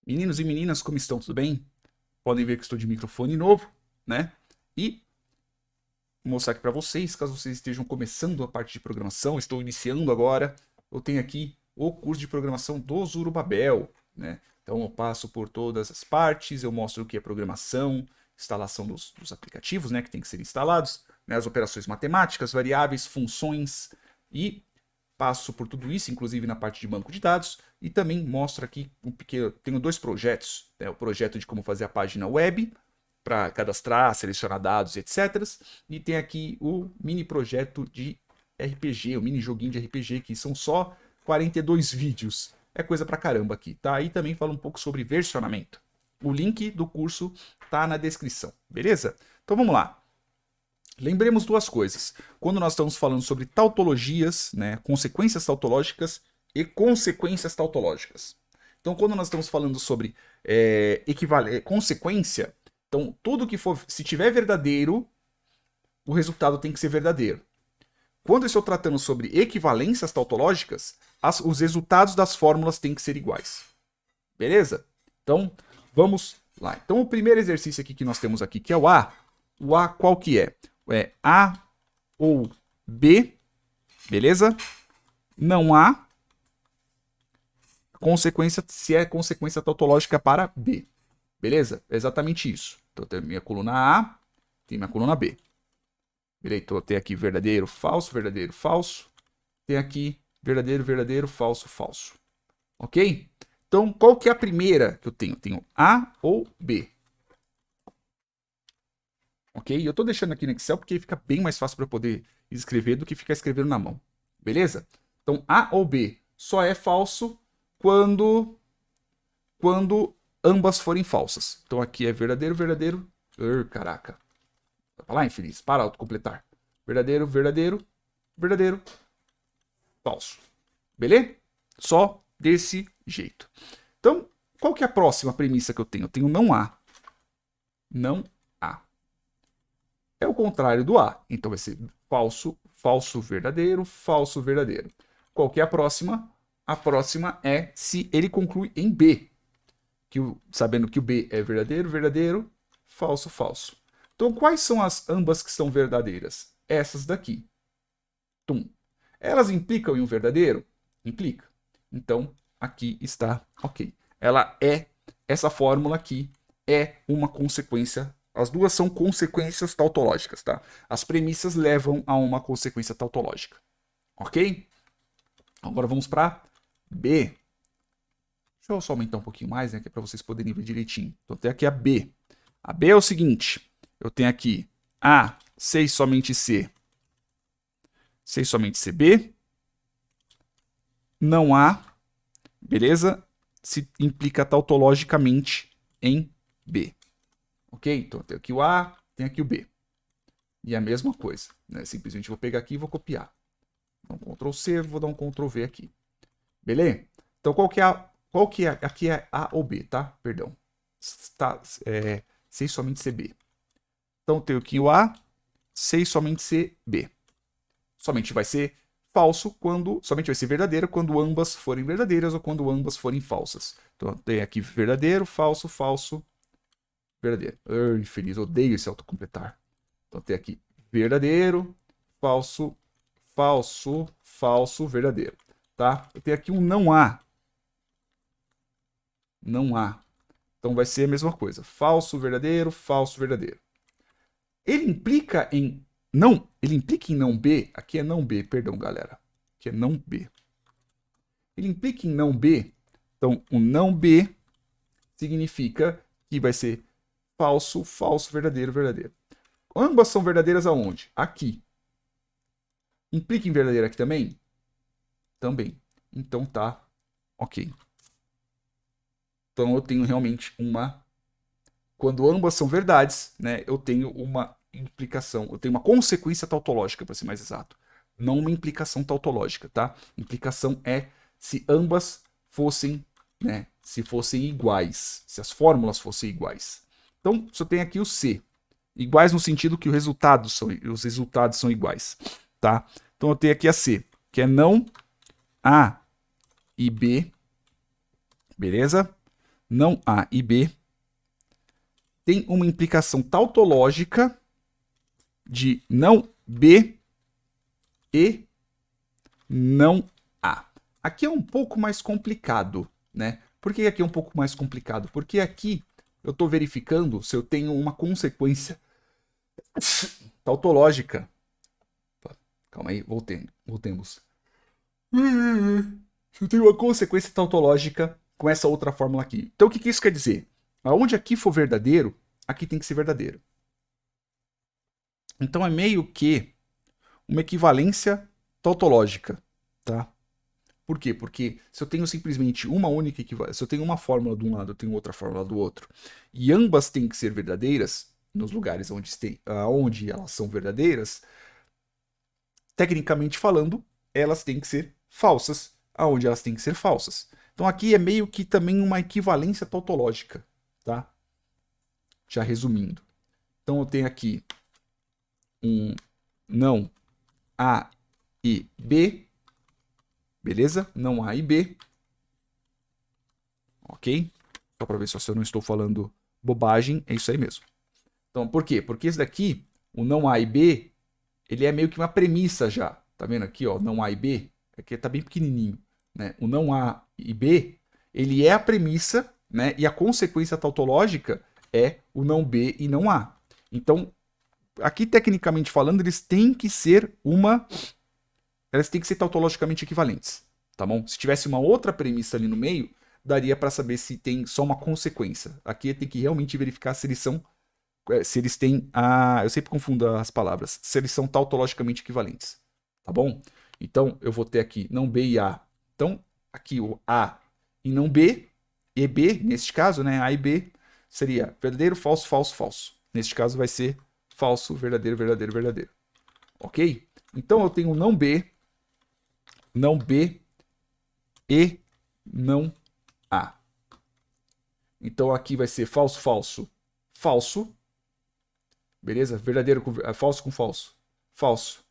Meninos e meninas, como estão? Tudo bem? Podem ver que estou de microfone novo, né? E vou mostrar aqui para vocês, caso vocês estejam começando a parte de programação, estou iniciando agora, eu tenho aqui o curso de programação do Zorobabel, né? Então eu passo por todas as partes, eu mostro o que é programação, instalação dos aplicativos, né, que tem que ser instalados, né, as operações matemáticas, variáveis, funções e passo por tudo isso, inclusive na parte de banco de dados, e também mostro aqui um pequeno. Tenho dois projetos: né? O projeto de como fazer a página web para cadastrar, selecionar dados, etc. E tem aqui o mini projeto de RPG, o mini joguinho de RPG, que são só 42 vídeos. É coisa pra caramba aqui, tá? E também falo um pouco sobre versionamento. O link do curso tá na descrição, beleza? Então vamos lá. Lembremos duas coisas. Quando nós estamos falando sobre tautologias, né, consequências tautológicas e consequências tautológicas. Então, quando nós estamos falando sobre consequência, então tudo que for, se tiver verdadeiro, o resultado tem que ser verdadeiro. Quando eu estou tratando sobre equivalências tautológicas, os resultados das fórmulas têm que ser iguais. Beleza? Então, vamos lá. Então, o primeiro exercício aqui que nós temos aqui, que é o A qual que é? É A ou B, beleza? Não há consequência, se é consequência tautológica para B, beleza? É exatamente isso. Então, tem minha coluna A, tem minha coluna B. Beleza? Então, tem aqui verdadeiro, falso, verdadeiro, falso. Tem aqui verdadeiro, verdadeiro, falso, falso. Ok? Então, qual que é a primeira que eu tenho? Eu tenho A ou B. Ok? Eu estou deixando aqui no Excel porque fica bem mais fácil para eu poder escrever do que ficar escrevendo na mão. Beleza? Então, A ou B só é falso quando, quando ambas forem falsas. Então, aqui é verdadeiro, verdadeiro. Caraca. Vai pra lá, infeliz. Para autocompletar. Verdadeiro, verdadeiro, verdadeiro, falso. Beleza? Só desse jeito. Então, qual que é a próxima premissa que eu tenho? Eu tenho não há. Não há. É o contrário do A. Então vai ser falso, falso, verdadeiro, falso, verdadeiro. Qual que é a próxima? A próxima é se ele conclui em B. Sabendo que o B é verdadeiro, verdadeiro, falso, falso. Então quais são as ambas que são verdadeiras? Essas daqui. Tum. Elas implicam em um verdadeiro? Implica. Então aqui está ok. Essa fórmula aqui é uma consequência. As duas são consequências tautológicas, tá? As premissas levam a uma consequência tautológica. Ok? Agora vamos para B. Deixa eu só aumentar um pouquinho mais, né? Que é para vocês poderem ver direitinho. Então tem aqui a B. A B é o seguinte: eu tenho aqui A, C e somente C. C e somente CB. Não há, beleza? Se implica tautologicamente em B. Ok? Então tem aqui o A, tem aqui o B. E a mesma coisa, né? Simplesmente vou pegar aqui e vou copiar. Então, Ctrl C, vou dar um Ctrl V aqui. Beleza? Então, aqui é A ou B, tá? Perdão. C somente CB. Então, tenho aqui o A, C somente CB. Somente vai ser falso somente vai ser verdadeiro quando ambas forem verdadeiras ou quando ambas forem falsas. Então, tem aqui verdadeiro, falso, falso, verdadeiro. Infeliz, odeio esse autocompletar. Então tem aqui verdadeiro, falso, falso, falso, verdadeiro. Tá? Eu tenho aqui um não há. Não há. Então vai ser a mesma coisa. Falso, verdadeiro, falso, verdadeiro. Ele implica em não. Ele implica em não B. Aqui é não B, perdão, galera. Aqui é não B. Ele implica em não B. Então, o não B significa que vai ser falso, falso, verdadeiro, verdadeiro. Ambas são verdadeiras aonde? Aqui. Implica em verdadeiro aqui também? Também. Então tá ok. Então eu tenho realmente uma. Quando ambas são verdades, né, eu tenho uma implicação, eu tenho uma consequência tautológica, para ser mais exato. Não uma implicação tautológica, tá? Implicação é se ambas fossem, né, se fossem iguais, se as fórmulas fossem iguais. Então, você tem aqui o C. Iguais no sentido que os resultados são iguais, tá? Então eu tenho aqui a C, que é não A e B, beleza? não A e B tem uma implicação tautológica de não B e não A. Aqui é um pouco mais complicado, né? Por que aqui é um pouco mais complicado? Porque aqui eu estou verificando se eu tenho uma consequência tautológica. Calma aí, voltemos. Se eu tenho uma consequência tautológica com essa outra fórmula aqui. Então o que isso quer dizer? Aonde aqui for verdadeiro, aqui tem que ser verdadeiro. Então é meio que uma equivalência tautológica, tá? Por quê? Porque se eu tenho simplesmente uma única equivalência, se eu tenho uma fórmula de um lado, eu tenho outra fórmula do outro, e ambas têm que ser verdadeiras, nos lugares onde elas são verdadeiras, tecnicamente falando, elas têm que ser falsas, aonde elas têm que ser falsas. Então aqui é meio que também uma equivalência tautológica, tá? Já resumindo. Então eu tenho aqui um não A e B, beleza? Não A e B, ok? Só para ver se eu não estou falando bobagem, é isso aí mesmo. Então, por quê? Porque esse daqui, o não A e B, ele é meio que uma premissa já. Tá vendo aqui, ó, não A e B? Aqui tá bem pequenininho, né? O não A e B, ele é a premissa, né? E a consequência tautológica é o não B e não A. Então, aqui tecnicamente falando, eles têm que ser tautologicamente equivalentes, tá bom? Se tivesse uma outra premissa ali no meio, daria para saber se tem só uma consequência. Aqui tem que realmente verificar se eles têm eu sempre confundo as palavras, se eles são tautologicamente equivalentes, tá bom? Então eu vou ter aqui não B e A. Então aqui o A e não B e B, neste caso, né, A e B seria verdadeiro, falso, falso, falso. Neste caso vai ser falso, verdadeiro, verdadeiro, verdadeiro. OK? Então eu tenho não B e não A. Então aqui vai ser falso, falso, falso. Beleza? Verdadeiro com falso com falso. Falso.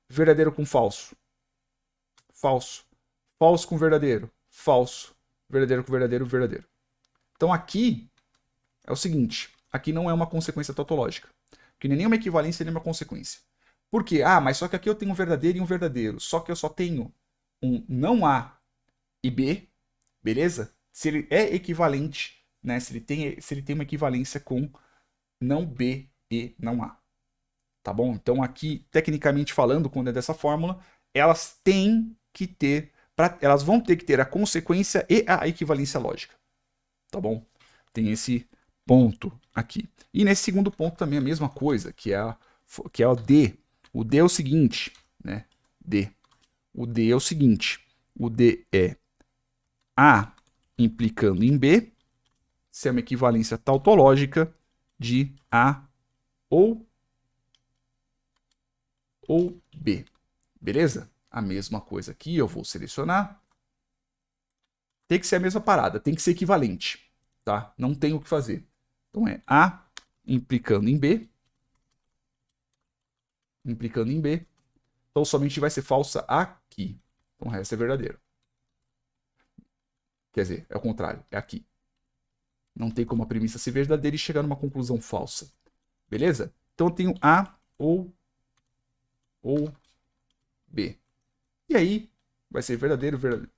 Verdadeiro com falso. Falso. Falso com verdadeiro. Falso. Verdadeiro com verdadeiro, verdadeiro. Então aqui é o seguinte, aqui não é uma consequência tautológica. Que nem uma equivalência nem uma consequência. Por quê? Ah, mas só que aqui eu tenho um verdadeiro e um verdadeiro. Só que eu só tenho um não A e B, beleza? Se ele é equivalente, né? Se ele tem uma equivalência com não B e não A. Tá bom? Então aqui, tecnicamente falando, quando é dessa fórmula, elas vão ter que ter a consequência e a equivalência lógica. Tá bom? Tem esse ponto aqui. E nesse segundo ponto também a mesma coisa, que é o D. O D é o seguinte, né? D. O D é o seguinte. O D é A implicando em B, se é uma equivalência tautológica de A ou B. Beleza? A mesma coisa aqui, eu vou selecionar. Tem que ser a mesma parada, tem que ser equivalente, tá? Não tem o que fazer. Então é A implicando em B. Implicando em B. Então somente vai ser falsa aqui. Então o resto é verdadeiro. Quer dizer, é o contrário, é aqui. Não tem como a premissa ser verdadeira e chegar numa conclusão falsa. Beleza? Então eu tenho A ou B. E aí vai ser verdadeiro, verdadeiro.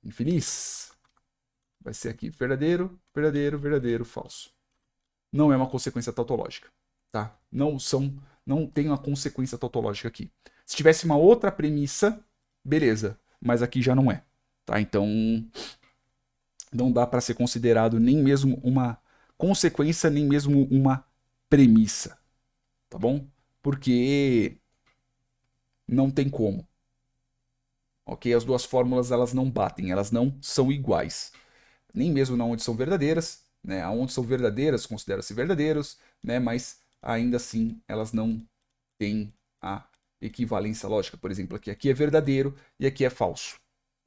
Infeliz. Vai ser aqui verdadeiro, verdadeiro, verdadeiro, falso. Não é uma consequência tautológica, tá? Não tem uma consequência tautológica aqui. Se tivesse uma outra premissa, beleza, mas aqui já não é, tá? Então não dá para ser considerado nem mesmo uma consequência, nem mesmo uma premissa, tá bom? Porque não tem como. Ok? As duas fórmulas elas não batem, elas não são iguais. Nem mesmo na onde são verdadeiras, né? Aonde são verdadeiras considera-se verdadeiros, né? Mas ainda assim elas não têm a equivalência lógica. Por exemplo, aqui é verdadeiro e aqui é falso.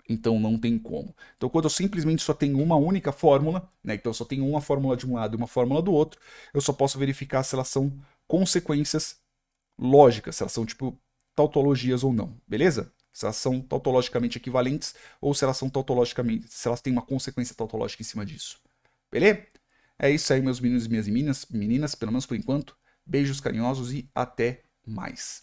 Então não tem como. Então quando eu simplesmente só tenho uma única fórmula, né? Então eu só tenho uma fórmula de um lado e uma fórmula do outro, eu só posso verificar se elas são consequências lógicas, se elas são tipo tautologias ou não, beleza? Se elas são tautologicamente equivalentes ou se elas são tautologicamente, se elas têm uma consequência tautológica em cima disso. Beleza? É isso aí, meus meninos e minhas meninas, pelo menos por enquanto. Beijos carinhosos e até mais.